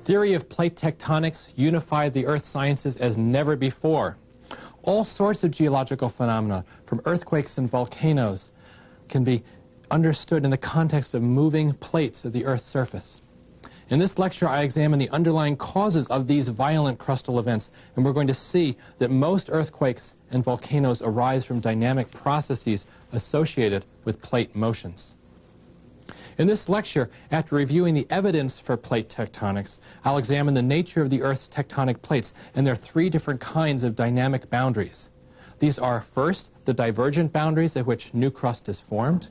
theory of plate tectonics unified the earth sciences as never before. All sorts of geological phenomena, from earthquakes and volcanoes, can be understood in the context of moving plates of the Earth's surface. In this lecture, I examine the underlying causes of these violent crustal events, and we're going to see that most earthquakes and volcanoes arise from dynamic processes associated with plate motions. In this lecture, after reviewing the evidence for plate tectonics, I'll examine the nature of the Earth's tectonic plates, and there are three different kinds of dynamic boundaries. These are, first, the divergent boundaries at which new crust is formed,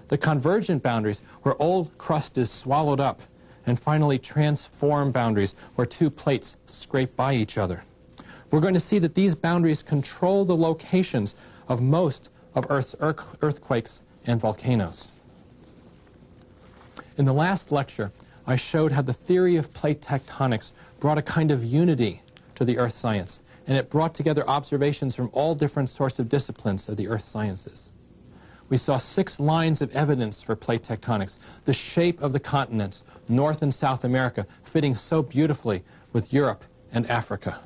the convergent boundaries where old crust is swallowed up, and finally transform boundaries where two plates scrape by each other. We're going to see that these boundaries control the locations of most of Earth's earthquakes and volcanoes. In the last lecture, I showed how the theory of plate tectonics brought a kind of unity to the earth science, and it brought together observations from all different sorts of disciplines of the earth sciences. We saw 6 lines of evidence for plate tectonics, the shape of the continents, North and South America, fitting so beautifully with Europe and Africa.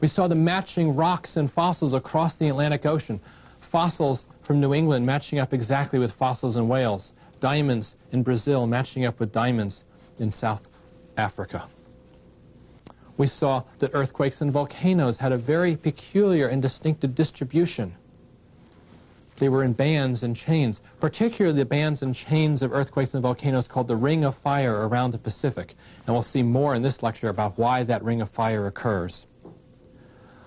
We saw the matching rocks and fossils across the Atlantic Ocean, fossils from New England matching up exactly with fossils in Wales, diamonds in Brazil matching up with diamonds in South Africa. We saw that earthquakes and volcanoes had a very peculiar and distinctive distribution. They were in bands and chains, particularly the bands and chains of earthquakes and volcanoes called the Ring of Fire around the Pacific. And we'll see more in this lecture about why that Ring of Fire occurs.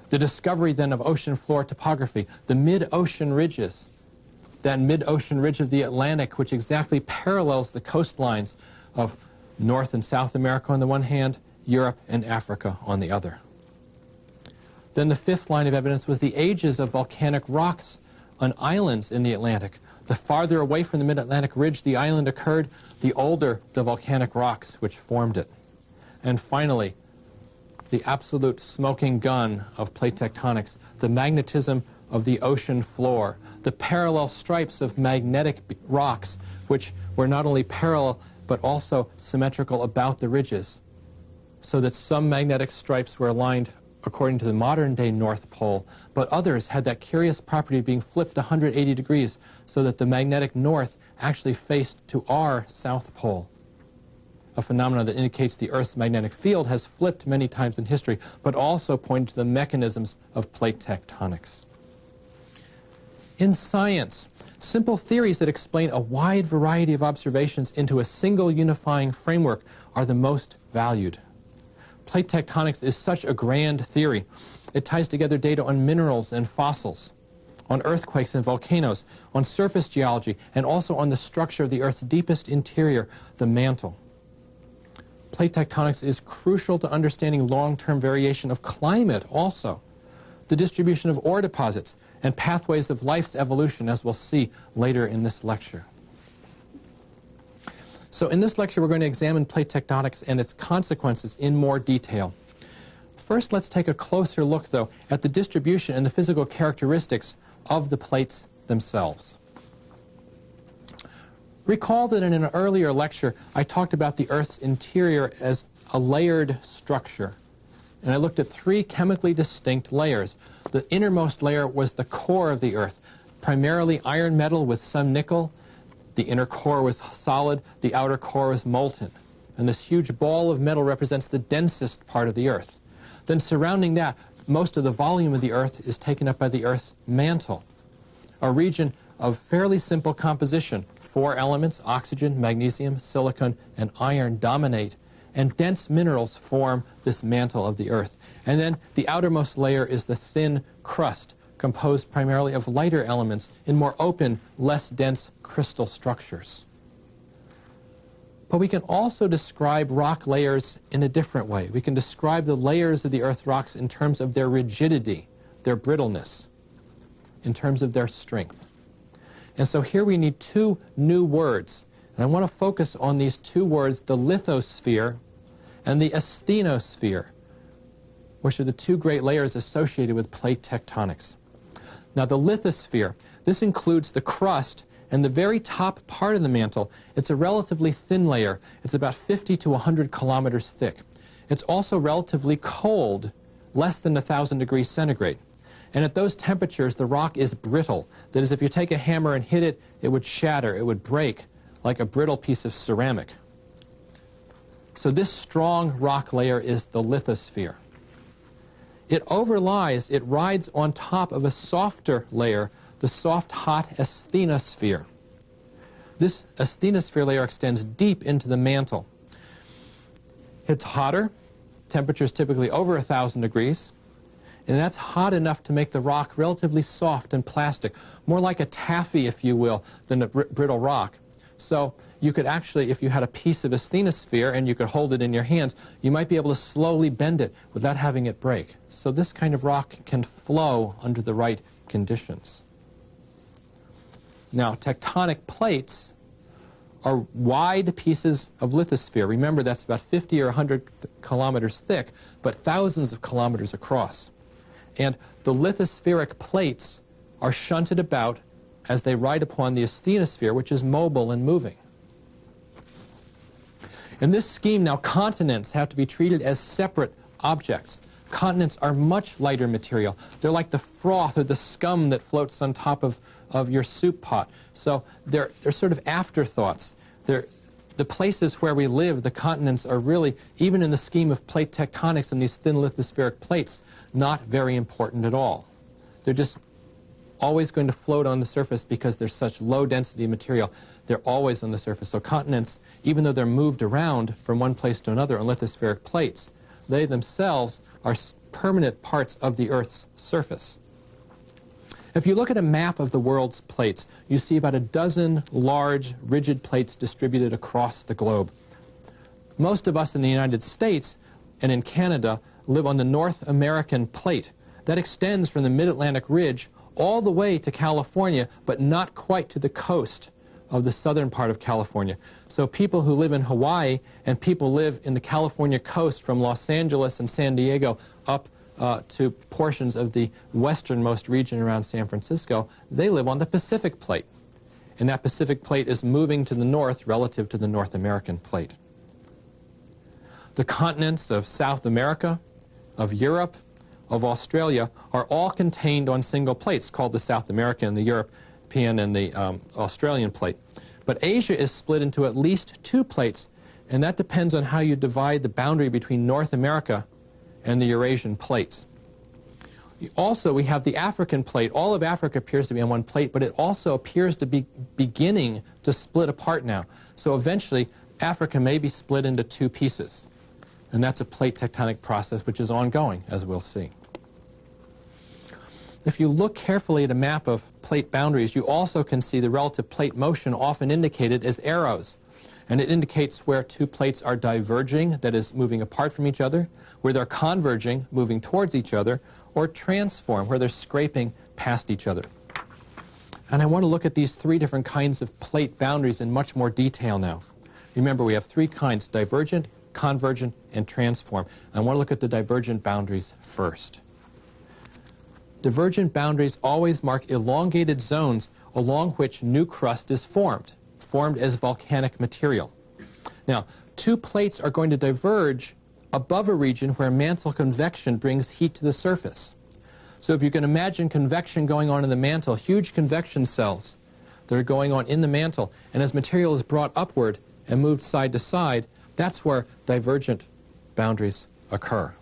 The discovery then of ocean floor topography, the mid-ocean ridges, that mid-ocean ridge of the Atlantic, which exactly parallels the coastlines of North and South America on the one hand, Europe and Africa on the other. Then the 5th line of evidence was the ages of volcanic rocks on islands in the Atlantic. The farther away from the mid-Atlantic ridge the island occurred, the older the volcanic rocks which formed it. And finally, the absolute smoking gun of plate tectonics, the magnetism of the ocean floor, the parallel stripes of magnetic rocks, which were not only parallel but also symmetrical about the ridges, so that some magnetic stripes were aligned according to the modern-day North Pole, but others had that curious property of being flipped 180 degrees, so that the magnetic north actually faced to our South Pole, a phenomenon that indicates the Earth's magnetic field has flipped many times in history, but also pointed to the mechanisms of plate tectonics. In science, simple theories that explain a wide variety of observations into a single unifying framework are the most valued. Plate tectonics is such a grand theory. It ties together data on minerals and fossils, on earthquakes and volcanoes, on surface geology, and also on the structure of the Earth's deepest interior, the mantle. Plate tectonics is crucial to understanding long-term variation of climate also, the distribution of ore deposits, and pathways of life's evolution, as we'll see later in this lecture. So in this lecture, we're going to examine plate tectonics and its consequences in more detail. First, let's take a closer look, though, at the distribution and the physical characteristics of the plates themselves. Recall that in an earlier lecture, I talked about the Earth's interior as a layered structure. And I looked at 3 chemically distinct layers. The innermost layer was the core of the Earth, primarily iron metal with some nickel. The inner core was solid, the outer core was molten. And this huge ball of metal represents the densest part of the Earth. Then surrounding that, most of the volume of the Earth is taken up by the Earth's mantle, a region of fairly simple composition. 4 elements, oxygen, magnesium, silicon, and iron dominate, and dense minerals form this mantle of the Earth. And then the outermost layer is the thin crust, composed primarily of lighter elements in more open, less dense crystal structures. But we can also describe rock layers in a different way. We can describe the layers of the Earth rocks in terms of their rigidity, their brittleness, in terms of their strength. And so here we need 2 new words. And I want to focus on these 2 words, the lithosphere and the asthenosphere, which are the 2 great layers associated with plate tectonics. Now, the lithosphere, this includes the crust and the very top part of the mantle. It's a relatively thin layer. It's about 50 to 100 kilometers thick. It's also relatively cold, less than 1,000 degrees centigrade. And at those temperatures, the rock is brittle. That is, if you take a hammer and hit it, it would shatter, it would break like a brittle piece of ceramic. So this strong rock layer is the lithosphere. It overlies, it rides on top of a softer layer, the soft, hot asthenosphere. This asthenosphere layer extends deep into the mantle. It's hotter, temperatures typically over 1,000 degrees, and that's hot enough to make the rock relatively soft and plastic, more like a taffy, if you will, than a brittle rock. So you could actually, if you had a piece of asthenosphere and you could hold it in your hands, you might be able to slowly bend it without having it break. So this kind of rock can flow under the right conditions. Now, tectonic plates are wide pieces of lithosphere. Remember, that's about 50 or 100 kilometers thick, but thousands of kilometers across. And the lithospheric plates are shunted about as they ride upon the asthenosphere, which is mobile and moving. In this scheme, now, continents have to be treated as separate objects. Continents are much lighter material. They're like the froth or the scum that floats on top of your soup pot. So they're sort of afterthoughts. The places where we live, the continents, are really, even in the scheme of plate tectonics and these thin lithospheric plates, not very important at all. They're just always going to float on the surface because they're such low density material. They're always on the surface. So continents, even though they're moved around from one place to another on lithospheric plates, they themselves are permanent parts of the Earth's surface. If you look at a map of the world's plates, you see about a dozen large, rigid plates distributed across the globe. Most of us in the United States and in Canada live on the North American plate. That extends from the Mid-Atlantic Ridge all the way to California, but not quite to the coast of the southern part of California. So people who live in Hawaii and people live in the California coast from Los Angeles and San Diego up to portions of the westernmost region around San Francisco, they live on the Pacific plate. And that Pacific plate is moving to the north relative to the North American plate. The continents of South America, of Europe, of Australia are all contained on single plates called the South American, the European, and the Australian plate. But Asia is split into at least two plates, and that depends on how you divide the boundary between North America and the Eurasian plates. Also, we have the African plate. All of Africa appears to be on one plate, but it also appears to be beginning to split apart now. So eventually, Africa may be split into two pieces. And that's a plate tectonic process which is ongoing, as we'll see. If you look carefully at a map of plate boundaries, you also can see the relative plate motion often indicated as arrows. And it indicates where two plates are diverging, that is, moving apart from each other, where they're converging, moving towards each other, or transform, where they're scraping past each other. And I want to look at these three different kinds of plate boundaries in much more detail now. Remember, we have three kinds: divergent, convergent, and transform. I want to look at the divergent boundaries first. Divergent boundaries always mark elongated zones along which new crust is formed as volcanic material. Now, two plates are going to diverge above a region where mantle convection brings heat to the surface. So if you can imagine convection going on in the mantle, huge convection cells that are going on in the mantle, and as material is brought upward and moved side to side, that's where divergent boundaries occur.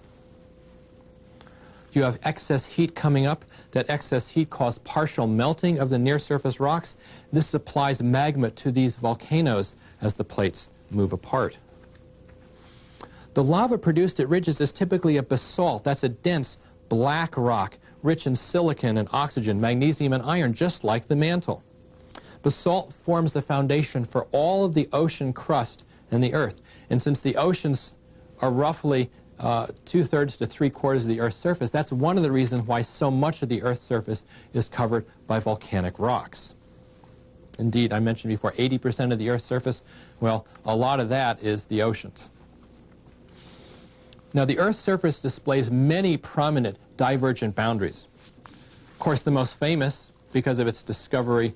You have excess heat coming up. That excess heat causes partial melting of the near-surface rocks. This supplies magma to these volcanoes as the plates move apart. The lava produced at ridges is typically a basalt. That's a dense black rock, rich in silicon and oxygen, magnesium and iron, just like the mantle. Basalt forms the foundation for all of the ocean crust in the Earth. And since the oceans are roughly 2/3 to 3/4 of the Earth's surface, that's one of the reasons why so much of the Earth's surface is covered by volcanic rocks. Indeed, I mentioned before, 80% of the Earth's surface, well, a lot of that is the oceans. Now, the Earth's surface displays many prominent divergent boundaries. Of course, the most famous, because of its discovery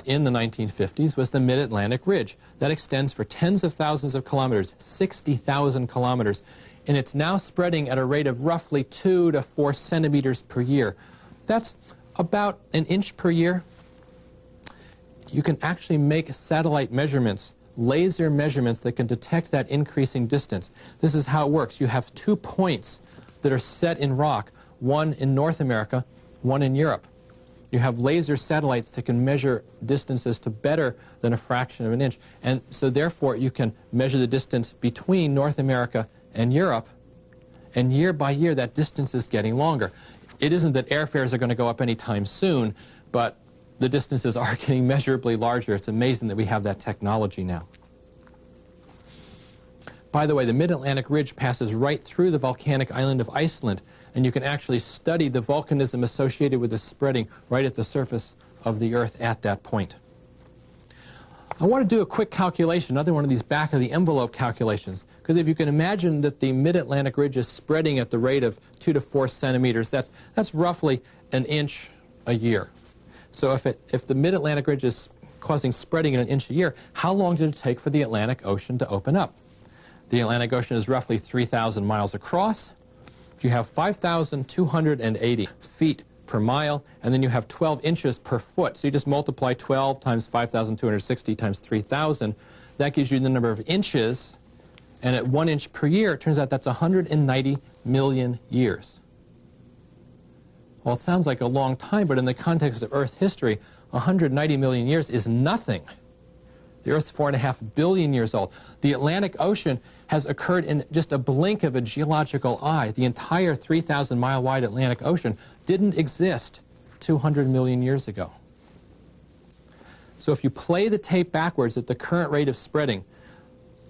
in the 1950s was the Mid-Atlantic Ridge. That extends for tens of thousands of kilometers, 60,000 kilometers, and it's now spreading at a rate of roughly 2 to 4 centimeters per year. That's about an inch per year. You can actually make satellite measurements, laser measurements that can detect that increasing distance. This is how it works. You have 2 points that are set in rock, one in North America, one in Europe. You have laser satellites that can measure distances to better than a fraction of an inch. And so therefore you can measure the distance between North America and Europe, and year by year that distance is getting longer. It isn't that airfares are going to go up anytime soon, but the distances are getting measurably larger. It's amazing that we have that technology now. By the way, the Mid-Atlantic Ridge passes right through the volcanic island of Iceland, and you can actually study the volcanism associated with the spreading right at the surface of the Earth at that point. I want to do a quick calculation, another one of these back-of-the-envelope calculations, because if you can imagine that the Mid-Atlantic Ridge is spreading at the rate of 2 to 4 centimeters, that's roughly an inch a year. So if the Mid-Atlantic Ridge is causing spreading at an inch a year, how long did it take for the Atlantic Ocean to open up? The Atlantic Ocean is roughly 3,000 miles across. You have 5,280 feet per mile, and then you have 12 inches per foot. So you just multiply 12 times 5,260 times 3,000. That gives you the number of inches, and at 1 inch per year, it turns out that's 190 million years. Well, it sounds like a long time, but in the context of Earth history, 190 million years is nothing. The Earth's 4.5 billion years old. The Atlantic Ocean has occurred in just a blink of a geological eye. The entire 3,000-mile wide Atlantic Ocean didn't exist 200 million years ago. So if you play the tape backwards at the current rate of spreading,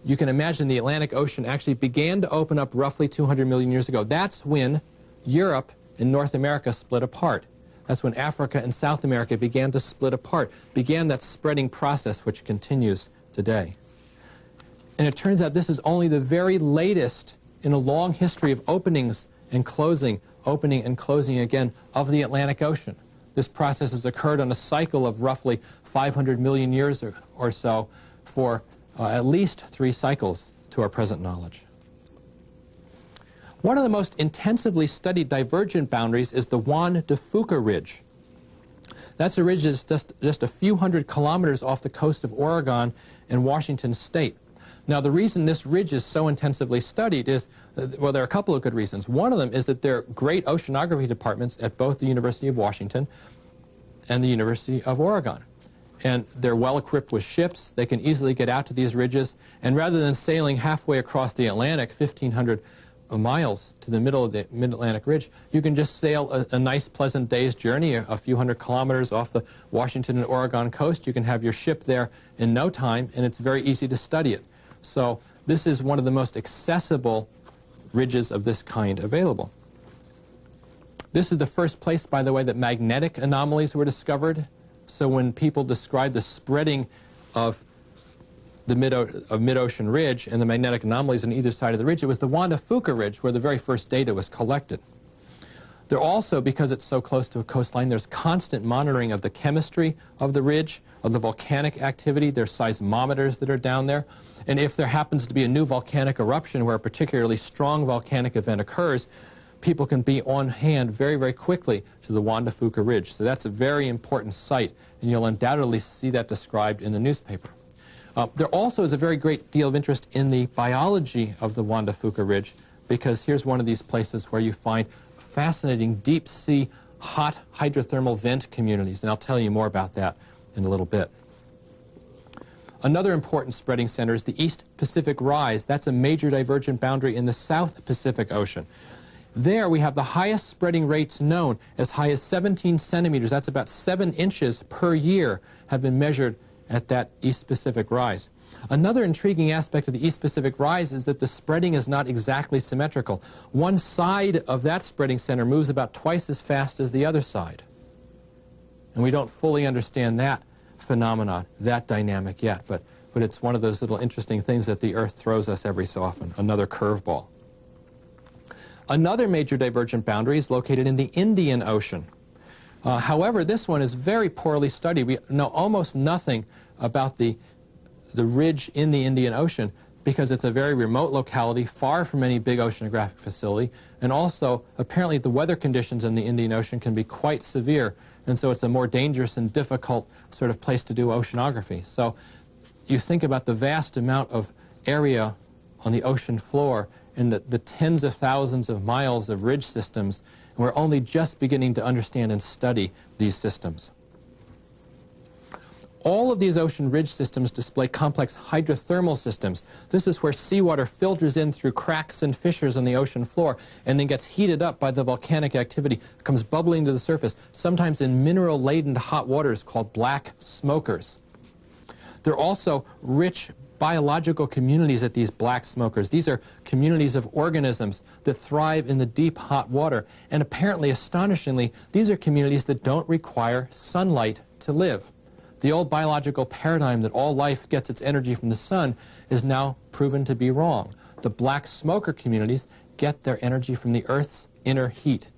you can imagine the Atlantic Ocean actually began to open up roughly 200 million years ago. That's when Europe and North America split apart. That's when Africa and South America began to split apart, began that spreading process which continues today. And it turns out this is only the very latest in a long history of openings and closing, opening and closing again of the Atlantic Ocean. This process has occurred on a cycle of roughly 500 million years or so for at least 3 cycles to our present knowledge. One of the most intensively studied divergent boundaries is the Juan de Fuca Ridge. That's a ridge that's just a few hundred kilometers off the coast of Oregon and Washington State. Now, the reason this ridge is so intensively studied is, well, there are a couple of good reasons. One of them is that there are great oceanography departments at both the University of Washington and the University of Oregon. And they're well equipped with ships. They can easily get out to these ridges. And rather than sailing halfway across the Atlantic, 1,500 miles to the middle of the Mid-Atlantic Ridge, you can just sail a nice, pleasant day's journey, a few hundred kilometers off the Washington and Oregon coast. You can have your ship there in no time, and it's very easy to study it. So this is one of the most accessible ridges of this kind available. This is the first place, by the way, that magnetic anomalies were discovered. So when people describe the spreading of the mid-ocean ridge and the magnetic anomalies on either side of the ridge, it was the Juan de Fuca Ridge where the very first data was collected. There also, because it's so close to a coastline, there's constant monitoring of the chemistry of the ridge, of the volcanic activity. There's seismometers that are down there. And if there happens to be a new volcanic eruption where a particularly strong volcanic event occurs, people can be on hand very, very quickly to the Juan de Fuca Ridge. So that's a very important site, and you'll undoubtedly see that described in the newspaper. There also is a very great deal of interest in the biology of the Juan de Fuca Ridge, because here's one of these places where you find fascinating deep-sea hot hydrothermal vent communities, and I'll tell you more about that in a little bit. Another important spreading center is the East Pacific Rise. That's a major divergent boundary in the South Pacific Ocean. There we have the highest spreading rates known, as high as 17 centimeters. That's about 7 inches per year have been measured at that East Pacific Rise. Another intriguing aspect of the East Pacific Rise is that the spreading is not exactly symmetrical. One side of that spreading center moves about twice as fast as the other side. And we don't fully understand that phenomenon, that dynamic yet, but it's one of those little interesting things that the Earth throws us every so often, another curveball. Another major divergent boundary is located in the Indian Ocean. However, this one is very poorly studied. We know almost nothing about the ridge in the Indian Ocean because it's a very remote locality, far from any big oceanographic facility, and also apparently the weather conditions in the Indian Ocean can be quite severe, and so it's a more dangerous and difficult sort of place to do oceanography. So you think about the vast amount of area on the ocean floor and the tens of thousands of miles of ridge systems, and we're only just beginning to understand and study these systems. All of these ocean ridge systems display complex hydrothermal systems. This is where seawater filters in through cracks and fissures on the ocean floor and then gets heated up by the volcanic activity, comes bubbling to the surface, sometimes in mineral-laden hot waters called black smokers. There are also rich biological communities at these black smokers. These are communities of organisms that thrive in the deep hot water. And apparently, astonishingly, these are communities that don't require sunlight to live. The old biological paradigm that all life gets its energy from the sun is now proven to be wrong. The black smoker communities get their energy from the Earth's inner heat.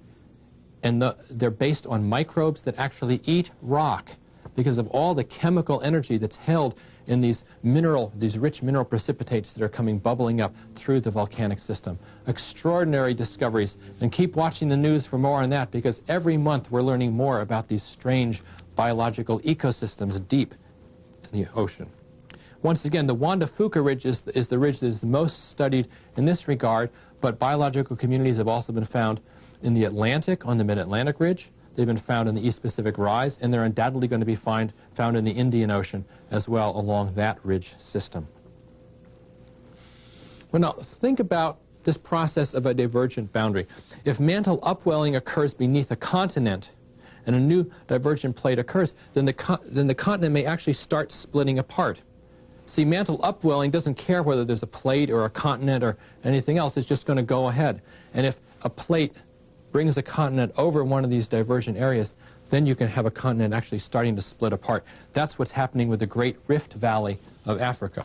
And they're based on microbes that actually eat rock because of all the chemical energy that's held in these rich mineral precipitates that are coming bubbling up through the volcanic system. Extraordinary discoveries. And keep watching the news for more on that, because every month we're learning more about these strange biological ecosystems deep in the ocean. Once again, the Juan de Fuca Ridge is the ridge that is most studied in this regard, but biological communities have also been found in the Atlantic on the Mid-Atlantic Ridge. They've been found in the East Pacific Rise, and they're undoubtedly going to be found in the Indian Ocean as well along that ridge system. Well, now, think about this process of a divergent boundary. If mantle upwelling occurs beneath a continent and a new divergent plate occurs, then the continent may actually start splitting apart. See, mantle upwelling doesn't care whether there's a plate or a continent or anything else. It's just going to go ahead. And if a plate brings a continent over one of these divergent areas, then you can have a continent actually starting to split apart. That's what's happening with the Great Rift Valley of Africa.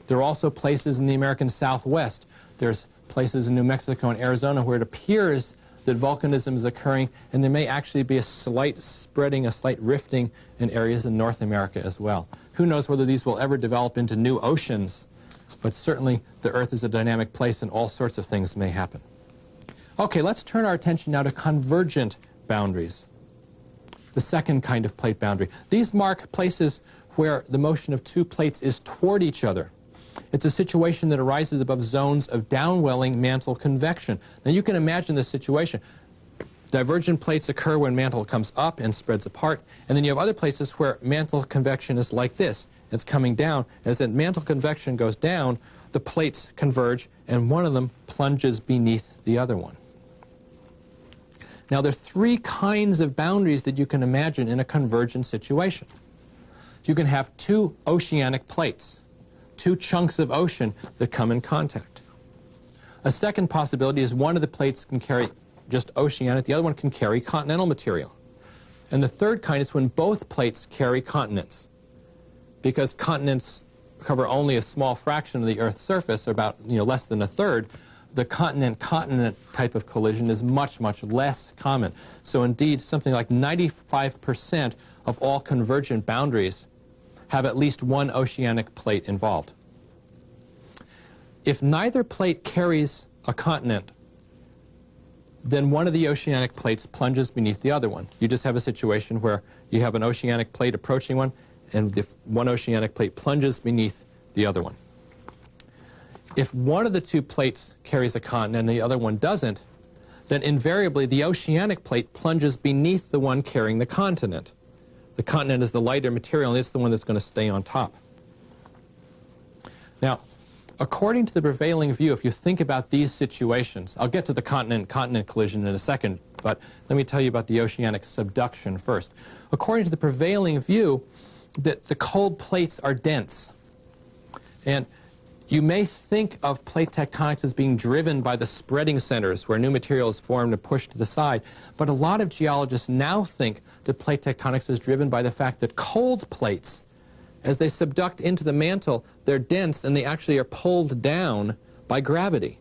There are also places in the American Southwest. There's places in New Mexico and Arizona where it appears that volcanism is occurring, and there may actually be a slight spreading, a slight rifting in areas in North America as well. Who knows whether these will ever develop into new oceans, but certainly the Earth is a dynamic place and all sorts of things may happen. Okay, let's turn our attention now to convergent boundaries, the second kind of plate boundary. These mark places where the motion of two plates is toward each other. It's a situation that arises above zones of downwelling mantle convection. Now you can imagine this situation. Divergent plates occur when mantle comes up and spreads apart, and then you have other places where mantle convection is like this. It's coming down. As that mantle convection goes down, the plates converge, and one of them plunges beneath the other one. Now, there are three kinds of boundaries that you can imagine in a convergent situation. You can have two oceanic plates, two chunks of ocean that come in contact. A second possibility is one of the plates can carry just oceanic, the other one can carry continental material. And the third kind is when both plates carry continents. Because continents cover only a small fraction of the Earth's surface, or about less than a third, the continent-continent type of collision is much, much less common. So indeed, something like 95% of all convergent boundaries have at least one oceanic plate involved. If neither plate carries a continent, then one of the oceanic plates plunges beneath the other one. You just have a situation where you have an oceanic plate approaching one, and the one oceanic plate plunges beneath the other one. If one of the two plates carries a continent and the other one doesn't, then invariably the oceanic plate plunges beneath the one carrying the continent. The continent is the lighter material, and it's the one that's going to stay on top. Now, according to the prevailing view, if you think about these situations, I'll get to the continent-continent collision in a second, but let me tell you about the oceanic subduction first. According to the prevailing view, that the cold plates are dense. And you may think of plate tectonics as being driven by the spreading centers where new material is formed and pushed to the side, but a lot of geologists now think that plate tectonics is driven by the fact that cold plates, as they subduct into the mantle, they're dense and they actually are pulled down by gravity.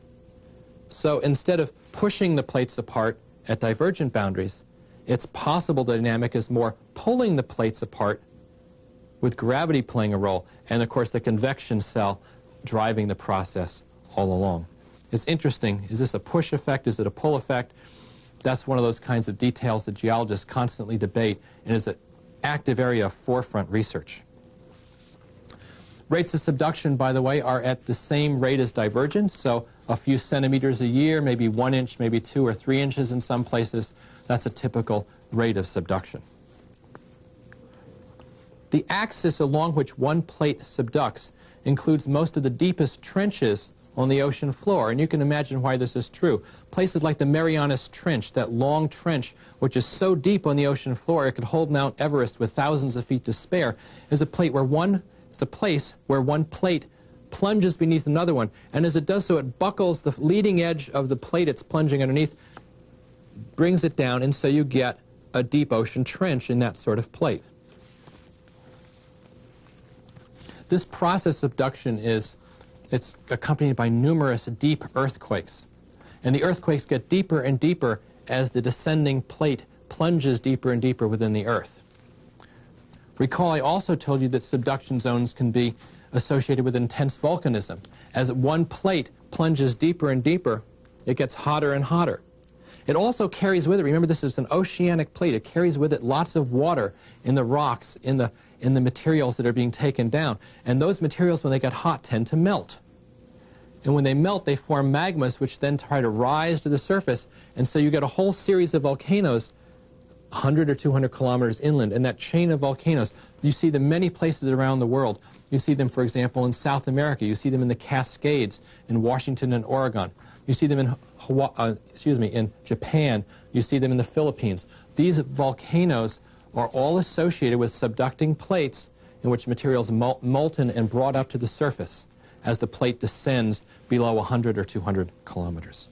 So instead of pushing the plates apart at divergent boundaries, Its possible dynamic is more pulling the plates apart with gravity playing a role, and of course the convection cell driving the process all along. It's interesting. Is this a push effect? Is it a pull effect? That's one of those kinds of details that geologists constantly debate and is an active area of forefront research. Rates of subduction, by the way, are at the same rate as divergence, so a few centimeters a year, maybe 1 inch, maybe 2 or 3 inches in some places. That's a typical rate of subduction. The axis along which one plate subducts includes most of the deepest trenches on the ocean floor, and you can imagine why this is true. Places like the Marianas Trench, that long trench which is so deep on the ocean floor it could hold Mount Everest with thousands of feet to spare, is a place where one plate plunges beneath another one, and as it does so it buckles the leading edge of the plate it's plunging underneath, brings it down, and so you get a deep ocean trench in that sort of plate. This process of subduction it's accompanied by numerous deep earthquakes. And the earthquakes get deeper and deeper as the descending plate plunges deeper and deeper within the earth. Recall I also told you that subduction zones can be associated with intense volcanism. As one plate plunges deeper and deeper, it gets hotter and hotter. It also carries with it, remember this is an oceanic plate, it carries with it lots of water in the rocks, in the materials that are being taken down. And those materials, when they get hot, tend to melt. And when they melt, they form magmas, which then try to rise to the surface. And so you get a whole series of volcanoes 100 or 200 kilometers inland. And that chain of volcanoes, you see them many places around the world. You see them, for example, in South America. You see them in the Cascades in Washington and Oregon. You see them in Japan. You see them in the Philippines. These volcanoes are all associated with subducting plates in which materials molten and brought up to the surface as the plate descends below 100 or 200 kilometers.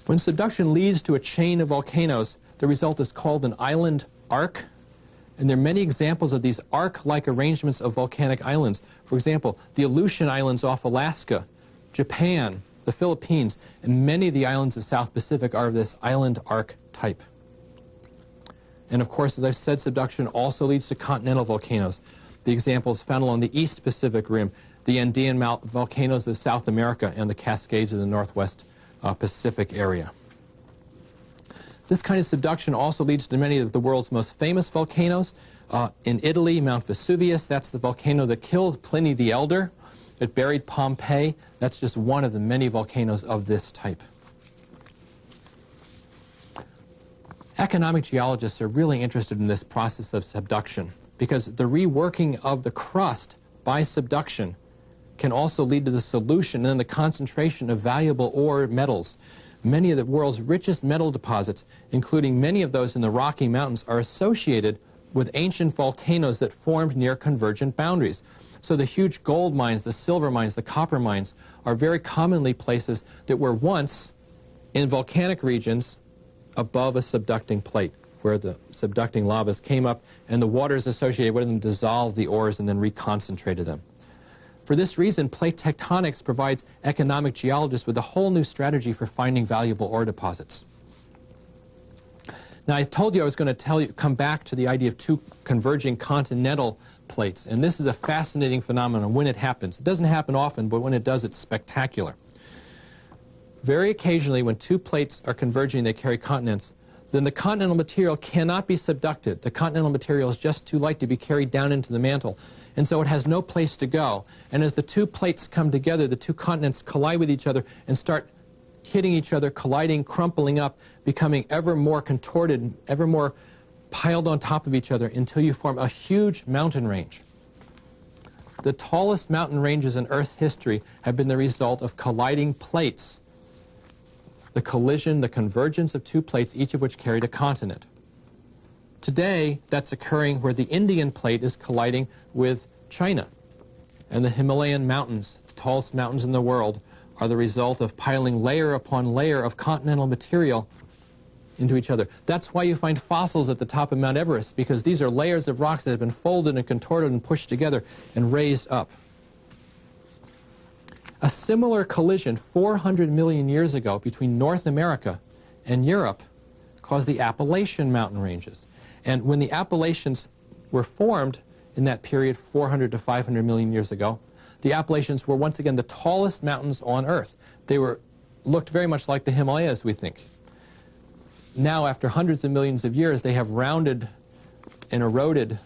When subduction leads to a chain of volcanoes, the result is called an island arc. And there are many examples of these arc-like arrangements of volcanic islands. For example, the Aleutian Islands off Alaska, Japan, the Philippines, and many of the islands of South Pacific are of this island arc type. And of course, as I've said, subduction also leads to continental volcanoes. The examples found along the East Pacific Rim, the Andean volcanoes of South America, and the Cascades of the Northwest Pacific area. This kind of subduction also leads to many of the world's most famous volcanoes. In Italy, Mount Vesuvius, that's the volcano that killed Pliny the Elder. It buried Pompeii. That's just one of the many volcanoes of this type. Economic geologists are really interested in this process of subduction because the reworking of the crust by subduction can also lead to the solution and the concentration of valuable ore metals. Many of the world's richest metal deposits, including many of those in the Rocky Mountains, are associated with ancient volcanoes that formed near convergent boundaries. So the huge gold mines, the silver mines, the copper mines are very commonly places that were once in volcanic regions above a subducting plate, where the subducting lavas came up and the waters associated with them dissolved the ores and then reconcentrated them. For this reason, plate tectonics provides economic geologists with a whole new strategy for finding valuable ore deposits. Now, I told you I was going to come back to the idea of two converging continental plates, and this is a fascinating phenomenon when it happens. It doesn't happen often, but when it does, it's spectacular. Very occasionally, when two plates are converging, they carry continents, then the continental material cannot be subducted. The continental material is just too light to be carried down into the mantle, and so it has no place to go. And as the two plates come together, the two continents collide with each other and start hitting each other, colliding, crumpling up, becoming ever more contorted, ever more piled on top of each other until you form a huge mountain range. The tallest mountain ranges in Earth's history have been the result of colliding plates. The collision, the convergence of two plates, each of which carried a continent. Today, that's occurring where the Indian plate is colliding with China. And the Himalayan mountains, the tallest mountains in the world, are the result of piling layer upon layer of continental material into each other. That's why you find fossils at the top of Mount Everest, because these are layers of rocks that have been folded and contorted and pushed together and raised up. A similar collision 400 million years ago between North America and Europe caused the Appalachian mountain ranges. And when the Appalachians were formed in that period 400 to 500 million years ago, the Appalachians were once again the tallest mountains on Earth. They looked very much like the Himalayas, we think. Now, after hundreds of millions of years, they have rounded and eroded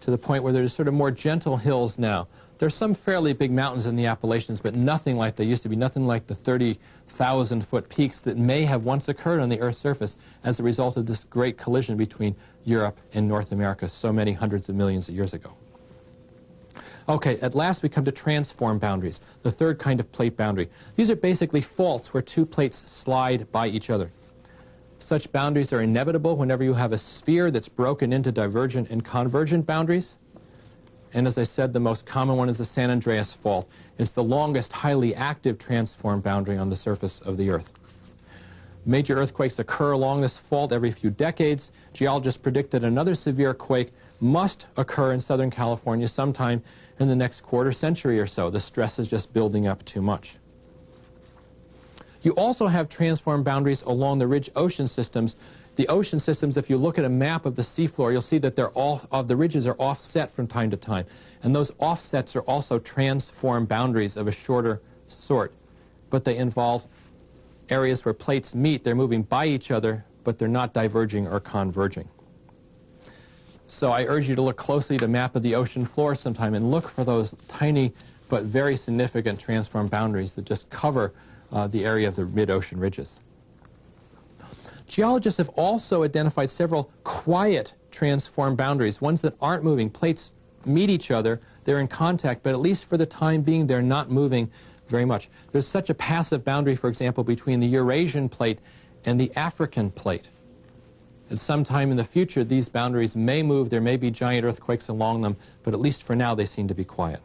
to the point where there's sort of more gentle hills now. There's some fairly big mountains in the Appalachians, but nothing like they used to be, nothing like the 30,000-foot peaks that may have once occurred on the Earth's surface as a result of this great collision between Europe and North America so many hundreds of millions of years ago. Okay, at last we come to transform boundaries, the third kind of plate boundary. These are basically faults where two plates slide by each other. Such boundaries are inevitable whenever you have a sphere that's broken into divergent and convergent boundaries. And as I said, the most common one is the San Andreas Fault. It's the longest highly active transform boundary on the surface of the Earth. Major earthquakes occur along this fault every few decades. Geologists predict that another severe quake must occur in Southern California sometime in the next quarter century or so. The stress is just building up too much. You also have transform boundaries along the ridge ocean systems. The ocean systems, if you look at a map of the seafloor, you'll see that the ridges are offset from time to time. And those offsets are also transform boundaries of a shorter sort. But they involve areas where plates meet. They're moving by each other, but they're not diverging or converging. So I urge you to look closely at a map of the ocean floor sometime and look for those tiny but very significant transform boundaries that just cover the area of the mid-ocean ridges. Geologists have also identified several quiet transform boundaries, ones that aren't moving. Plates meet each other, they're in contact, but at least for the time being, they're not moving very much. There's such a passive boundary, for example, between the Eurasian plate and the African plate. At some time in the future, these boundaries may move. There may be giant earthquakes along them, but at least for now, they seem to be quiet.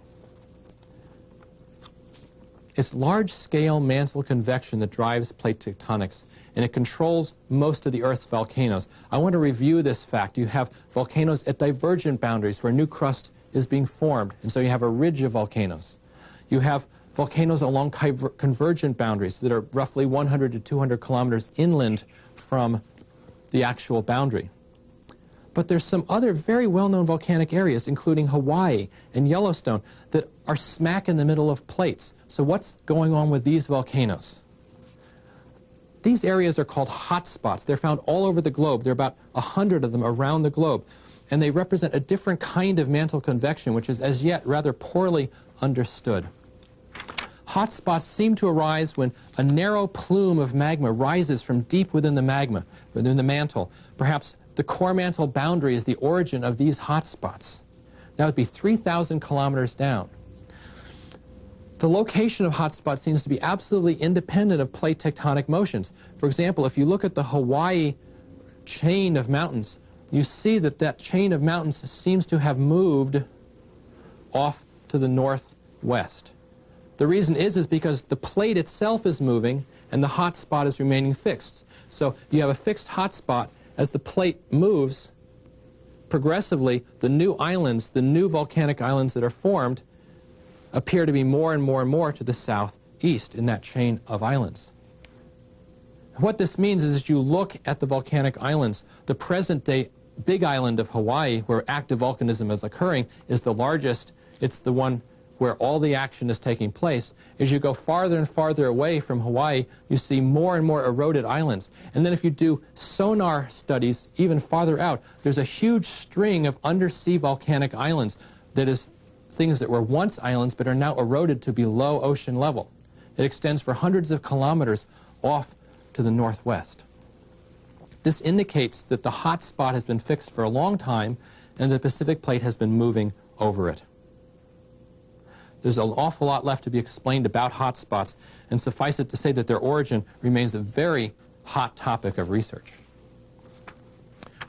It's large-scale mantle convection that drives plate tectonics, and it controls most of the Earth's volcanoes. I want to review this fact. You have volcanoes at divergent boundaries where new crust is being formed, and so you have a ridge of volcanoes. You have volcanoes along convergent boundaries that are roughly 100 to 200 kilometers inland from the actual boundary. But there's some other very well-known volcanic areas, including Hawaii and Yellowstone, that are smack in the middle of plates. So what's going on with these volcanoes? These areas are called hotspots. They're found all over the globe. There are about 100 of them around the globe. And they represent a different kind of mantle convection, which is as yet rather poorly understood. Hotspots seem to arise when a narrow plume of magma rises from deep within the magma, within the mantle. Perhaps the core mantle boundary is the origin of these hotspots. That would be 3,000 kilometers down. The location of hotspots seems to be absolutely independent of plate tectonic motions. For example, if you look at the Hawaii chain of mountains, you see that that chain of mountains seems to have moved off to the northwest. The reason is because the plate itself is moving and the hot spot is remaining fixed. So you have a fixed hot spot. As the plate moves, progressively, the new islands, the new volcanic islands that are formed, appear to be more and more and more to the southeast in that chain of islands. What this means is as you look at the volcanic islands, the present-day big island of Hawaii, where active volcanism is occurring, is the largest. It's the one where all the action is taking place. As you go farther and farther away from Hawaii, you see more and more eroded islands. And then if you do sonar studies even farther out, there's a huge string of undersea volcanic islands that is things that were once islands but are now eroded to below ocean level. It extends for hundreds of kilometers off to the northwest. This indicates that the hot spot has been fixed for a long time and the Pacific plate has been moving over it. There's an awful lot left to be explained about hotspots, and suffice it to say that their origin remains a very hot topic of research.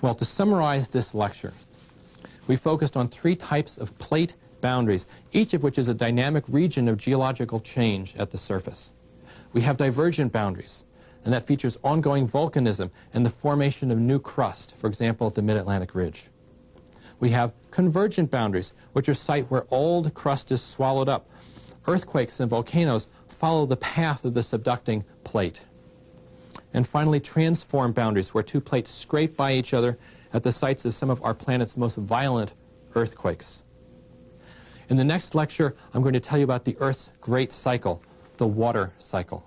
Well, to summarize this lecture, we focused on three types of plate boundaries, each of which is a dynamic region of geological change at the surface. We have divergent boundaries, and that features ongoing volcanism and the formation of new crust, for example, at the Mid-Atlantic Ridge. We have convergent boundaries, which are sites where old crust is swallowed up. Earthquakes and volcanoes follow the path of the subducting plate. And finally, transform boundaries, where two plates scrape by each other at the sites of some of our planet's most violent earthquakes. In the next lecture, I'm going to tell you about the Earth's great cycle, the water cycle.